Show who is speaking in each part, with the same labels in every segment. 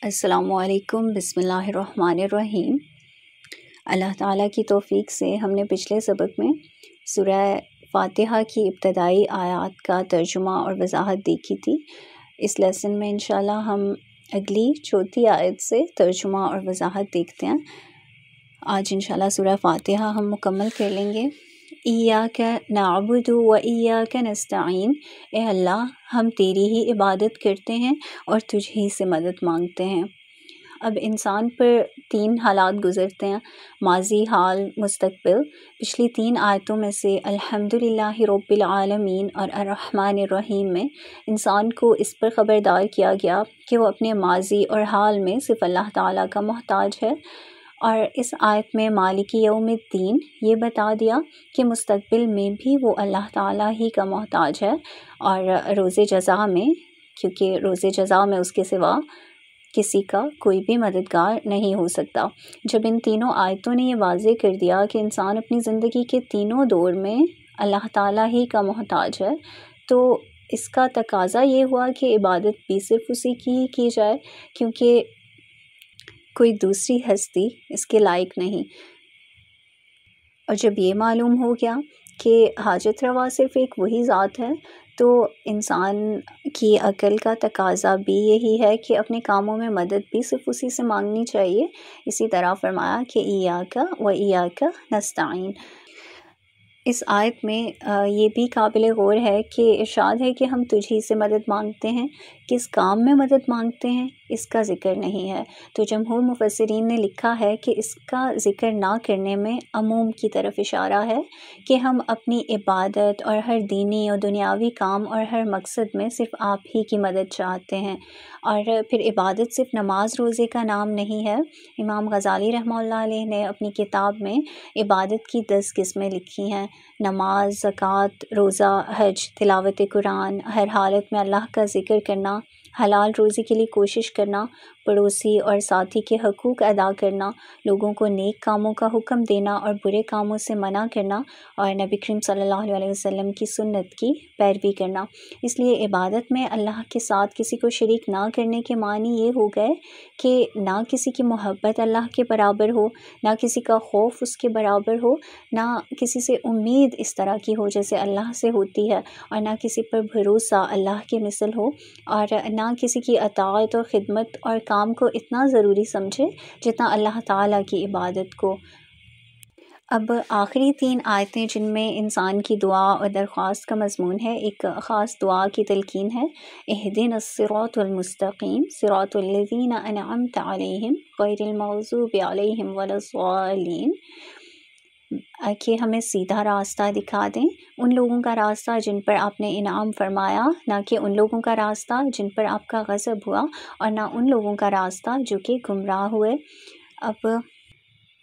Speaker 1: السلام علیکم، بسم اللہ الرحمن الرحیم۔ اللہ تعالیٰ کی توفیق سے ہم نے پچھلے سبق میں سورہ فاتحہ کی ابتدائی آیات کا ترجمہ اور وضاحت دیکھی تھی۔ اس لیسن میں انشاءاللہ ہم اگلی چوتھی آیت سے ترجمہ اور وضاحت دیکھتے ہیں۔ آج انشاءاللہ سورہ فاتحہ ہم مکمل کر لیں گے۔ ایاک نعبد و ایاک نستعین، اے اللہ ہم تیری ہی عبادت کرتے ہیں اور تجھ ہی سے مدد مانگتے ہیں۔ اب انسان پر تین حالات گزرتے ہیں، ماضی، حال، مستقبل۔ پچھلی تین آیتوں میں سے الحمدللہ رب العالمین اور الرحمن الرحیم میں انسان کو اس پر خبردار کیا گیا کہ وہ اپنے ماضی اور حال میں صرف اللہ تعالیٰ کا محتاج ہے، اور اس آیت میں مالک یوم الدین یہ بتا دیا کہ مستقبل میں بھی وہ اللہ تعالیٰ ہی کا محتاج ہے، اور روز جزا میں، کیونکہ روز جزا میں اس کے سوا کسی کا کوئی بھی مددگار نہیں ہو سکتا۔ جب ان تینوں آیتوں نے یہ واضح کر دیا کہ انسان اپنی زندگی کے تینوں دور میں اللہ تعالیٰ ہی کا محتاج ہے، تو اس کا تقاضا یہ ہوا کہ عبادت بھی صرف اسی کی ہی کی جائے، کیونکہ کوئی دوسری ہستی اس کے لائق نہیں۔ اور جب یہ معلوم ہو گیا کہ حاجت روا صرف ایک وہی ذات ہے، تو انسان کی عقل کا تقاضا بھی یہی ہے کہ اپنے کاموں میں مدد بھی صرف اسی سے مانگنی چاہیے۔ اسی طرح فرمایا کہ ایاک و ایاک نستعین۔ اس آیت میں یہ بھی قابل غور ہے کہ ارشاد ہے کہ ہم تجھ ہی سے مدد مانگتے ہیں۔ کس کام میں مدد مانگتے ہیں اس کا ذکر نہیں ہے، تو جمہور مفسرین نے لکھا ہے کہ اس کا ذکر نہ کرنے میں عموم کی طرف اشارہ ہے کہ ہم اپنی عبادت اور ہر دینی اور دنیاوی کام اور ہر مقصد میں صرف آپ ہی کی مدد چاہتے ہیں۔ اور پھر عبادت صرف نماز روزے کا نام نہیں ہے۔ امام غزالی رحمہ اللہ علیہ نے اپنی کتاب میں عبادت کی 10 قسمیں لکھی ہیں: نماز، زکوٰۃ، روزہ، حج، تلاوت قرآن، ہر حالت میں اللہ کا ذکر کرنا، حلال روزی کے لیے کوشش کرنا، پڑوسی اور ساتھی کے حقوق ادا کرنا، لوگوں کو نیک کاموں کا حکم دینا اور برے کاموں سے منع کرنا، اور نبی کریم صلی اللہ علیہ وسلم کی سنت کی پیروی کرنا۔ اس لیے عبادت میں اللہ کے ساتھ کسی کو شریک نہ کرنے کے معنی یہ ہو گئے کہ نہ کسی کی محبت اللہ کے برابر ہو، نہ کسی کا خوف اس کے برابر ہو، نہ کسی سے امید اس طرح کی ہو جیسے اللہ سے ہوتی ہے، اور نہ کسی پر بھروسہ اللہ کے مثل ہو، اور نہ کسی کی اطاعت اور خدمت اور کام کو اتنا ضروری سمجھے جتنا اللہ تعالیٰ کی عبادت کو۔ اب آخری تین آیتیں جن میں انسان کی دعا اور درخواست کا مضمون ہے، ایک خاص دعا کی تلقین ہے: اہدنا الصراط المستقیم صراط الذین انعمت علیہم غیر المغضوب علیہم ولا الضالین، کہ ہمیں سیدھا راستہ دکھا دیں، ان لوگوں کا راستہ جن پر آپ نے انعام فرمایا، نہ کہ ان لوگوں کا راستہ جن پر آپ کا غضب ہوا، اور نہ ان لوگوں کا راستہ جو کہ گمراہ ہوئے۔ اب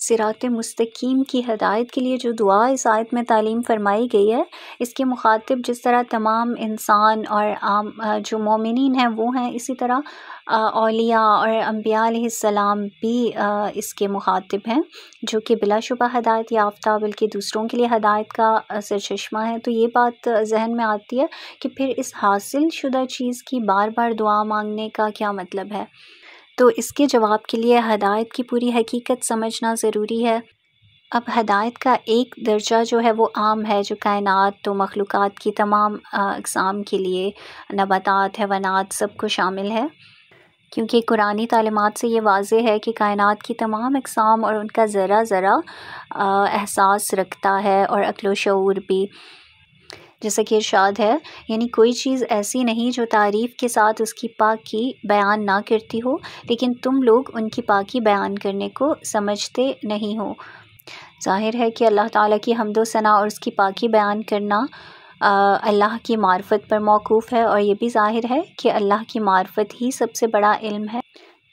Speaker 1: صراط مستقیم کی ہدایت کے لیے جو دعا اس آیت میں تعلیم فرمائی گئی ہے، اس کے مخاطب جس طرح تمام انسان اور عام جو مومنین ہیں وہ ہیں، اسی طرح اولیاء اور انبیاء علیہ السلام بھی اس کے مخاطب ہیں، جو کہ بلا شبہ ہدایت یافتہ بلکہ دوسروں کے لیے ہدایت کا سرچشمہ ہے۔ تو یہ بات ذہن میں آتی ہے کہ پھر اس حاصل شدہ چیز کی بار بار دعا مانگنے کا کیا مطلب ہے؟ تو اس کے جواب کے لیے ہدایت کی پوری حقیقت سمجھنا ضروری ہے۔ اب ہدایت کا ایک درجہ جو ہے وہ عام ہے، جو کائنات تو مخلوقات کی تمام اقسام کے لیے، نباتات، حیوانات، سب کو شامل ہے، کیونکہ قرآنی تعلیمات سے یہ واضح ہے کہ کائنات کی تمام اقسام اور ان کا ذرہ ذرہ احساس رکھتا ہے اور عقل و شعور بھی، جیسا کہ ارشاد ہے، یعنی کوئی چیز ایسی نہیں جو تعریف کے ساتھ اس کی پاکی بیان نہ کرتی ہو، لیکن تم لوگ ان کی پاکی بیان کرنے کو سمجھتے نہیں ہو۔ ظاہر ہے کہ اللہ تعالیٰ کی حمد و ثنا اور اس کی پاکی بیان کرنا اللہ کی معرفت پر موقوف ہے، اور یہ بھی ظاہر ہے کہ اللہ کی معرفت ہی سب سے بڑا علم ہے۔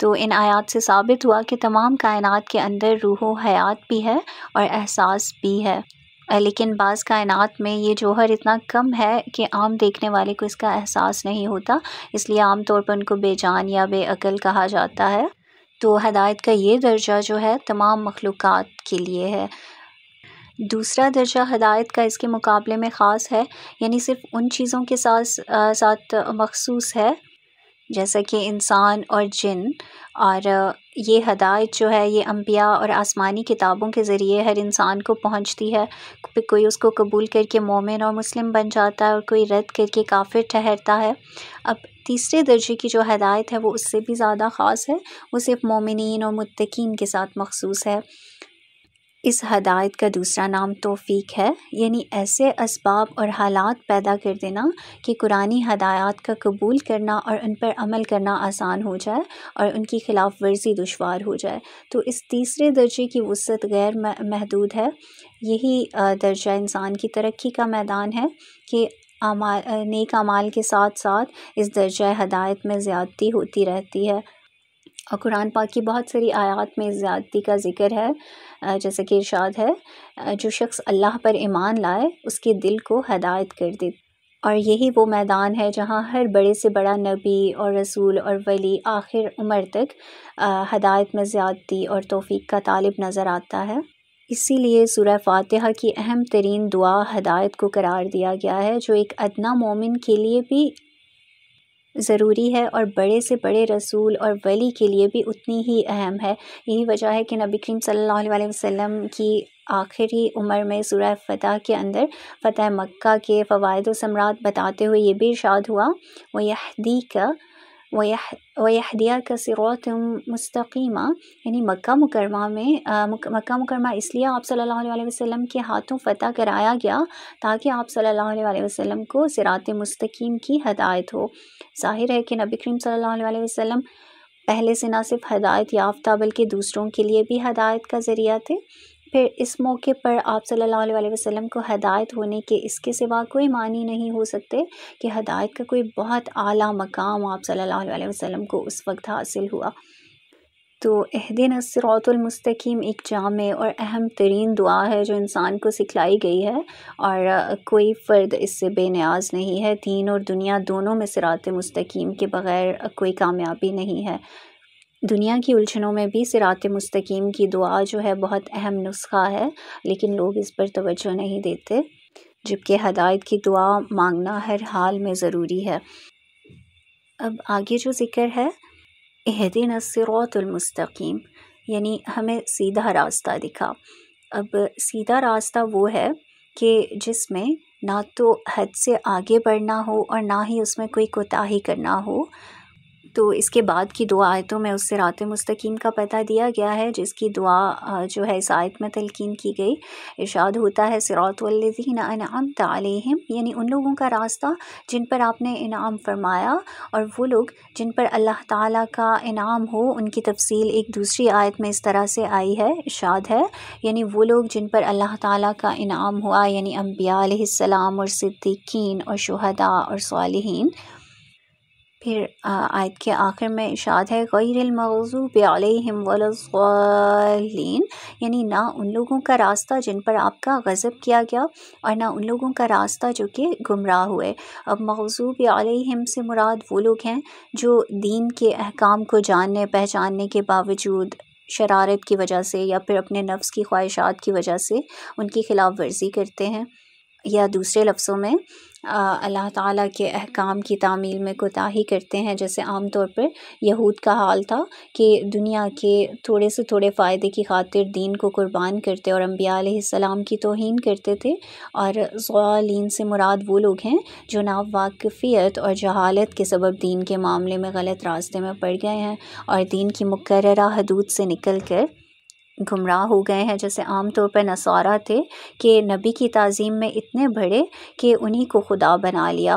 Speaker 1: تو ان آیات سے ثابت ہوا کہ تمام کائنات کے اندر روح و حیات بھی ہے اور احساس بھی ہے، لیکن بعض کائنات میں یہ جوہر اتنا کم ہے کہ عام دیکھنے والے کو اس کا احساس نہیں ہوتا، اس لیے عام طور پر ان کو بے جان یا بے عقل کہا جاتا ہے۔ تو ہدایت کا یہ درجہ جو ہے تمام مخلوقات کے لیے ہے۔ دوسرا درجہ ہدایت کا اس کے مقابلے میں خاص ہے، یعنی صرف ان چیزوں کے ساتھ مخصوص ہے جیسا کہ انسان اور جن، اور یہ ہدایت جو ہے یہ انبیاء اور آسمانی کتابوں کے ذریعے ہر انسان کو پہنچتی ہے۔ کوئی اس کو قبول کر کے مومن اور مسلم بن جاتا ہے اور کوئی رد کر کے کافر ٹھہرتا ہے۔ اب تیسرے درجے کی جو ہدایت ہے وہ اس سے بھی زیادہ خاص ہے، وہ صرف مومنین اور متقین کے ساتھ مخصوص ہے۔ اس ہدایت کا دوسرا نام توفیق ہے، یعنی ایسے اسباب اور حالات پیدا کر دینا کہ قرآنی ہدایات کا قبول کرنا اور ان پر عمل کرنا آسان ہو جائے اور ان کی خلاف ورزی دشوار ہو جائے۔ تو اس تیسرے درجے کی وسعت غیر محدود ہے۔ یہی درجہ انسان کی ترقی کا میدان ہے کہ نیک اعمال کے ساتھ ساتھ اس درجہ ہدایت میں زیادتی ہوتی رہتی ہے، اور قرآن پاک کی بہت ساری آیات میں زیادتی کا ذکر ہے، جیسے کہ ارشاد ہے جو شخص اللہ پر ایمان لائے اس کے دل کو ہدایت کر دے، اور یہی وہ میدان ہے جہاں ہر بڑے سے بڑا نبی اور رسول اور ولی آخر عمر تک ہدایت میں زیادتی اور توفیق کا طالب نظر آتا ہے۔ اسی لیے سورہ فاتحہ کی اہم ترین دعا ہدایت کو قرار دیا گیا ہے، جو ایک ادنا مومن کے لیے بھی ضروری ہے اور بڑے سے بڑے رسول اور ولی کے لیے بھی اتنی ہی اہم ہے۔ یہی وجہ ہے کہ نبی کریم صلی اللہ علیہ وسلم کی آخری عمر میں سورہ فتح کے اندر فتح مکہ کے فوائد و ثمرات بتاتے ہوئے یہ بھی ارشاد ہوا وَيَهْدِيَكَ صِرَاطًا مُسْتَقِيمًا، یعنی مکہ مکرمہ اس لیے آپ صلی اللہ علیہ وسلم کے ہاتھوں فتح کرایا گیا تاکہ آپ صلی اللہ علیہ وسلم کو صراط مستقیم کی ہدایت ہو۔ ظاہر ہے کہ نبی کریم صلی اللہ علیہ وسلم پہلے سے نہ صرف ہدایت یافتہ بلکہ دوسروں کے لیے بھی ہدایت کا ذریعہ تھے۔ پھر اس موقع پر آپ صلی اللہ علیہ وسلم کو ہدایت ہونے کے اس کے سوا کوئی معنی نہیں ہو سکتے کہ ہدایت کا کوئی بہت اعلیٰ مقام آپ صلی اللہ علیہ وسلم کو اس وقت حاصل ہوا۔ تو اہدنا الصراط المستقیم ایک جامع اور اہم ترین دعا ہے جو انسان کو سکھلائی گئی ہے، اور کوئی فرد اس سے بے نیاز نہیں ہے۔ دین اور دنیا دونوں میں صراط مستقیم کے بغیر کوئی کامیابی نہیں ہے۔ دنیا کی الجھنوں میں بھی صراط مستقیم کی دعا جو ہے بہت اہم نسخہ ہے، لیکن لوگ اس پر توجہ نہیں دیتے، جبکہ ہدایت کی دعا مانگنا ہر حال میں ضروری ہے۔ اب آگے جو ذکر ہے اہدنا الصراط المستقیم، یعنی ہمیں سیدھا راستہ دکھا۔ اب سیدھا راستہ وہ ہے کہ جس میں نہ تو حد سے آگے بڑھنا ہو اور نہ ہی اس میں کوئی کوتاہی کرنا ہو۔ تو اس کے بعد کی دو آیتوں میں اس صراط مستقیم کا پتہ دیا گیا ہے، جس کی دعا جو ہے اس آیت میں تلقین کی گئی۔ ارشاد ہوتا ہے صراط الذین انعمت علیہم، یعنی ان لوگوں کا راستہ جن پر آپ نے انعام فرمایا، اور وہ لوگ جن پر اللہ تعالیٰ کا انعام ہو ان کی تفصیل ایک دوسری آیت میں اس طرح سے آئی ہے، ارشاد ہے یعنی وہ لوگ جن پر اللہ تعالیٰ کا انعام ہوا، یعنی انبیاء علیہ السلام اور صدیقین اور شہداء اور صالحین۔ پھر آیت کے آخر میں ارشاد ہے غیر المغضوب علیہم ولا الضالین، یعنی نہ ان لوگوں کا راستہ جن پر آپ کا غضب کیا گیا اور نہ ان لوگوں کا راستہ جو کہ گمراہ ہوئے۔ اب مغضوب علیہم سے مراد وہ لوگ ہیں جو دین کے احکام کو جاننے پہچاننے کے باوجود شرارت کی وجہ سے یا پھر اپنے نفس کی خواہشات کی وجہ سے ان کی خلاف ورزی کرتے ہیں، یا دوسرے لفظوں میں اللہ تعالیٰ کے احکام کی تعمیل میں کوتاہی کرتے ہیں، جیسے عام طور پر یہود کا حال تھا کہ دنیا کے تھوڑے سے تھوڑے فائدے کی خاطر دین کو قربان کرتے اور انبیاء علیہ السلام کی توہین کرتے تھے۔ اور ضالین سے مراد وہ لوگ ہیں جو ناواقفیت اور جہالت کے سبب دین کے معاملے میں غلط راستے میں پڑ گئے ہیں اور دین کی مقررہ حدود سے نکل کر گمراہ ہو گئے ہیں، جیسے عام طور پر نصارہ تھے کہ نبی کی تعظیم میں اتنے بڑے کہ انہی کو خدا بنا لیا۔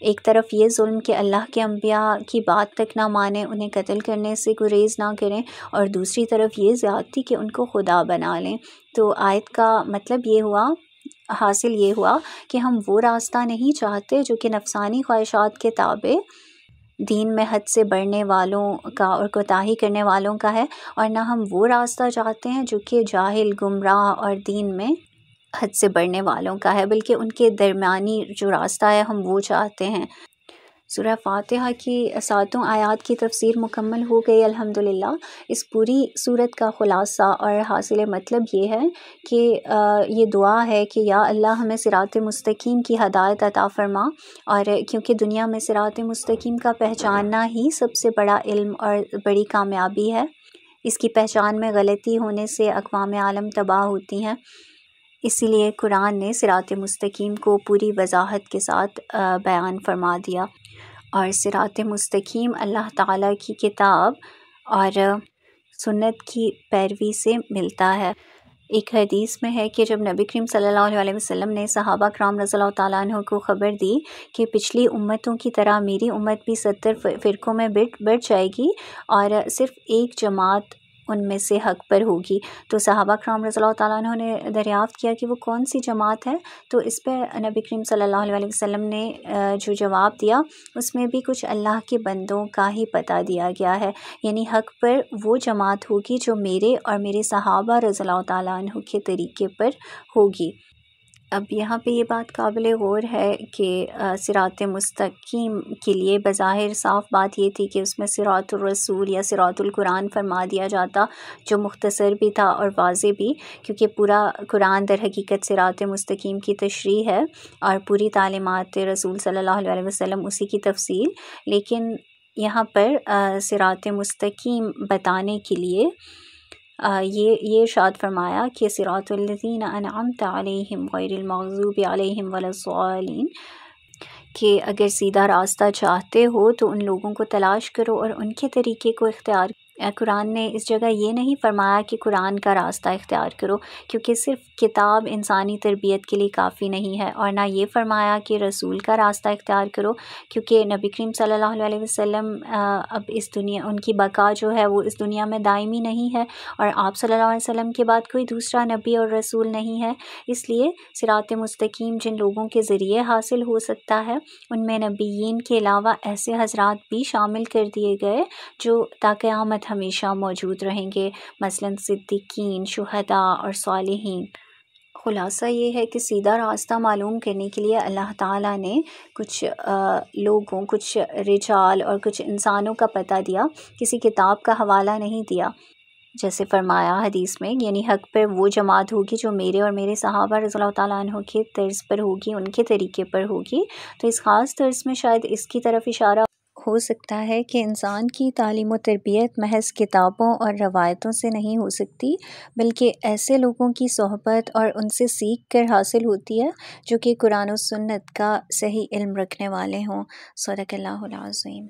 Speaker 1: ایک طرف یہ ظلم کہ اللہ کے انبیاء کی بات تک نہ مانیں، انہیں قتل کرنے سے گریز نہ کریں، اور دوسری طرف یہ زیادتی کہ ان کو خدا بنا لیں۔ تو آیت کا مطلب یہ ہوا، حاصل یہ ہوا کہ ہم وہ راستہ نہیں چاہتے جو کہ نفسانی خواہشات کے تابع دین میں حد سے بڑھنے والوں کا اور کوتاہی کرنے والوں کا ہے، اور نہ ہم وہ راستہ چاہتے ہیں جو کہ جاہل گمراہ اور دین میں حد سے بڑھنے والوں کا ہے، بلکہ ان کے درمیانی جو راستہ ہے ہم وہ چاہتے ہیں۔ سورہ فاتحہ کی 7 آیات کی تفسیر مکمل ہو گئی الحمدللہ۔ اس پوری صورت کا خلاصہ اور حاصل مطلب یہ ہے کہ یہ دعا ہے کہ یا اللہ ہمیں صراط مستقیم کی ہدایت عطا فرما، اور کیونکہ دنیا میں صراط مستقیم کا پہچاننا ہی سب سے بڑا علم اور بڑی کامیابی ہے۔ اس کی پہچان میں غلطی ہونے سے اقوام عالم تباہ ہوتی ہیں، اسی لیے قرآن نے صراط مستقیم کو پوری وضاحت کے ساتھ بیان فرما دیا۔ اور صراط مستقیم اللہ تعالیٰ کی کتاب اور سنت کی پیروی سے ملتا ہے۔ ایک حدیث میں ہے کہ جب نبی کریم صلی اللہ علیہ وسلم نے صحابہ کرام رضی اللہ تعالیٰ عنہ کو خبر دی کہ پچھلی امتوں کی طرح میری امت بھی 70 فرقوں میں بٹ جائے گی اور صرف ایک جماعت ان میں سے حق پر ہوگی، تو صحابہ کرام رضی اللہ تعالیٰ عنہ نے دریافت کیا کہ وہ کون سی جماعت ہے؟ تو اس پہ نبی کریم صلی اللہ علیہ وسلم نے جو جواب دیا اس میں بھی کچھ اللہ کے بندوں کا ہی پتہ دیا گیا ہے، یعنی حق پر وہ جماعت ہوگی جو میرے اور میرے صحابہ رضی اللہ تعالیٰ عنہ کے طریقے پر ہوگی۔ اب یہاں پہ یہ بات قابل غور ہے کہ صراط مستقیم کے لیے بظاہر صاف بات یہ تھی کہ اس میں صراط الرسول یا صراط القرآن فرما دیا جاتا، جو مختصر بھی تھا اور واضح بھی، کیونکہ پورا قرآن در حقیقت صراط مستقیم کی تشریح ہے اور پوری تعلیمات رسول صلی اللہ علیہ وسلم اسی کی تفصیل، لیکن یہاں پر صراط مستقیم بتانے کے لیے یہ ارشاد فرمایا کہ صراط الذین انعمت علیہم غیر المغضوب علیہم ولا الضالین، کہ اگر سیدھا راستہ چاہتے ہو تو ان لوگوں کو تلاش کرو اور ان کے طریقے کو اختیار کرو۔ قرآن نے اس جگہ یہ نہیں فرمایا کہ قرآن کا راستہ اختیار کرو، کیونکہ صرف کتاب انسانی تربیت کے لیے کافی نہیں ہے، اور نہ یہ فرمایا کہ رسول کا راستہ اختیار کرو، کیونکہ نبی کریم صلی اللہ علیہ وسلم اب اس دنیا، ان کی بقا جو ہے وہ اس دنیا میں دائمی نہیں ہے، اور آپ صلی اللہ علیہ وسلم کے بعد کوئی دوسرا نبی اور رسول نہیں ہے، اس لیے صراط مستقیم جن لوگوں کے ذریعے حاصل ہو سکتا ہے ان میں نبیین کے علاوہ ایسے حضرات بھی شامل کر دیے گئے جو تا قیامت ہمیشہ موجود رہیں گے، مثلا صدیقین، شہداء اور صالحین۔ خلاصہ یہ ہے کہ سیدھا راستہ معلوم کرنے کے لیے اللہ تعالیٰ نے کچھ لوگوں، کچھ رجال اور کچھ انسانوں کا پتہ دیا، کسی کتاب کا حوالہ نہیں دیا، جیسے فرمایا حدیث میں، یعنی حق پر وہ جماعت ہوگی جو میرے اور میرے صحابہ رضی اللہ تعالیٰ عنہ کے طرز پر ہوگی، ان کے طریقے پر ہوگی۔ تو اس خاص طرز میں شاید اس کی طرف اشارہ ہو سکتا ہے کہ انسان کی تعلیم و تربیت محض کتابوں اور روایتوں سے نہیں ہو سکتی، بلکہ ایسے لوگوں کی صحبت اور ان سے سیکھ کر حاصل ہوتی ہے جو کہ قرآن و سنت کا صحیح علم رکھنے والے ہوں۔ صدق اللہ العظیم۔